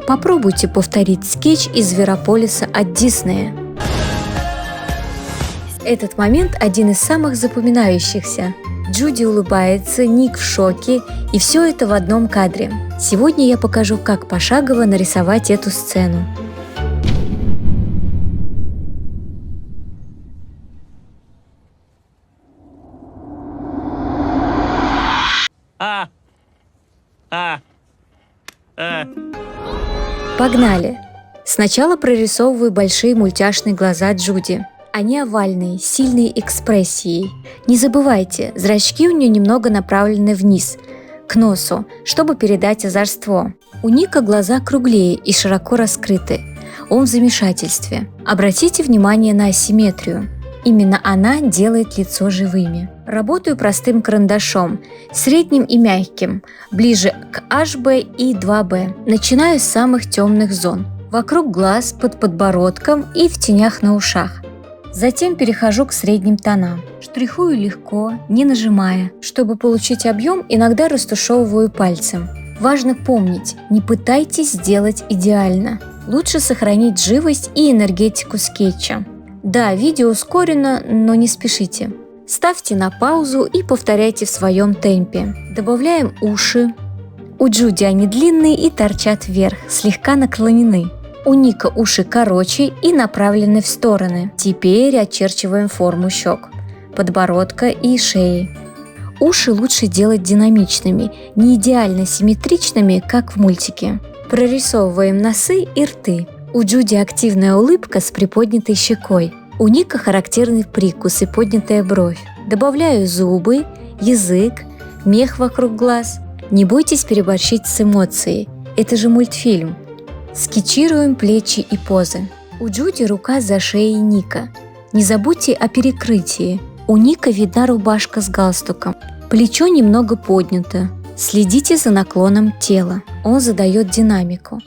Попробуйте повторить скетч из Зверополиса от Диснея. Этот момент один из самых запоминающихся. Джуди улыбается, Ник в шоке, и все это в одном кадре. Сегодня я покажу, как пошагово нарисовать эту сцену. Погнали! Сначала прорисовываю большие мультяшные глаза Джуди. Они овальные, с сильной экспрессией. Не забывайте, зрачки у нее немного направлены вниз, к носу, чтобы передать озорство. У Ника глаза круглее и широко раскрыты. Он в замешательстве. Обратите внимание на асимметрию. Именно она делает лицо живыми. Работаю простым карандашом, средним и мягким, ближе к HB и 2B. Начинаю с самых темных зон. Вокруг глаз, под подбородком и в тенях на ушах. Затем перехожу к средним тонам. Штрихую легко, не нажимая. Чтобы получить объем, иногда растушевываю пальцем. Важно помнить, не пытайтесь сделать идеально. Лучше сохранить живость и энергетику скетча. Да, видео ускорено, но не спешите. Ставьте на паузу и повторяйте в своем темпе. Добавляем уши. У Джуди они длинные и торчат вверх, слегка наклонены. У Ника уши короче и направлены в стороны. Теперь очерчиваем форму щек, подбородка и шеи. Уши лучше делать динамичными, не идеально симметричными, как в мультике. Прорисовываем носы и рты. У Джуди активная улыбка с приподнятой щекой. У Ника характерный прикус и поднятая бровь. Добавляю зубы, язык, мех вокруг глаз. Не бойтесь переборщить с эмоцией. Это же мультфильм. Скетчируем плечи и позы. У Джуди рука за шеей Ника. Не забудьте о перекрытии. У Ника видна рубашка с галстуком. Плечо немного поднято. Следите за наклоном тела. Он задает динамику.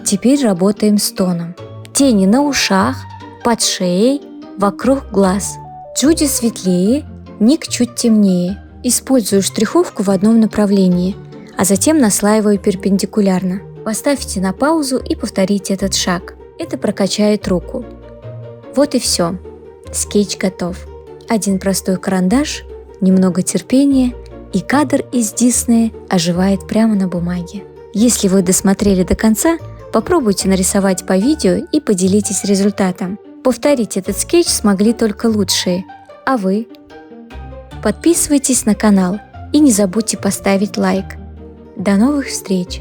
Теперь работаем с тоном. Тени на ушах, под шеей, вокруг глаз. Джуди светлее, Ник чуть темнее. Использую штриховку в одном направлении, а затем наслаиваю перпендикулярно. Поставьте на паузу и повторите этот шаг. Это прокачает руку. Вот и все. Скетч готов. Один простой карандаш, немного терпения, и кадр из Диснея оживает прямо на бумаге. Если вы досмотрели до конца, попробуйте нарисовать по видео и поделитесь результатом. Повторить этот скетч смогли только лучшие. А вы? Подписывайтесь на канал и не забудьте поставить лайк. До новых встреч!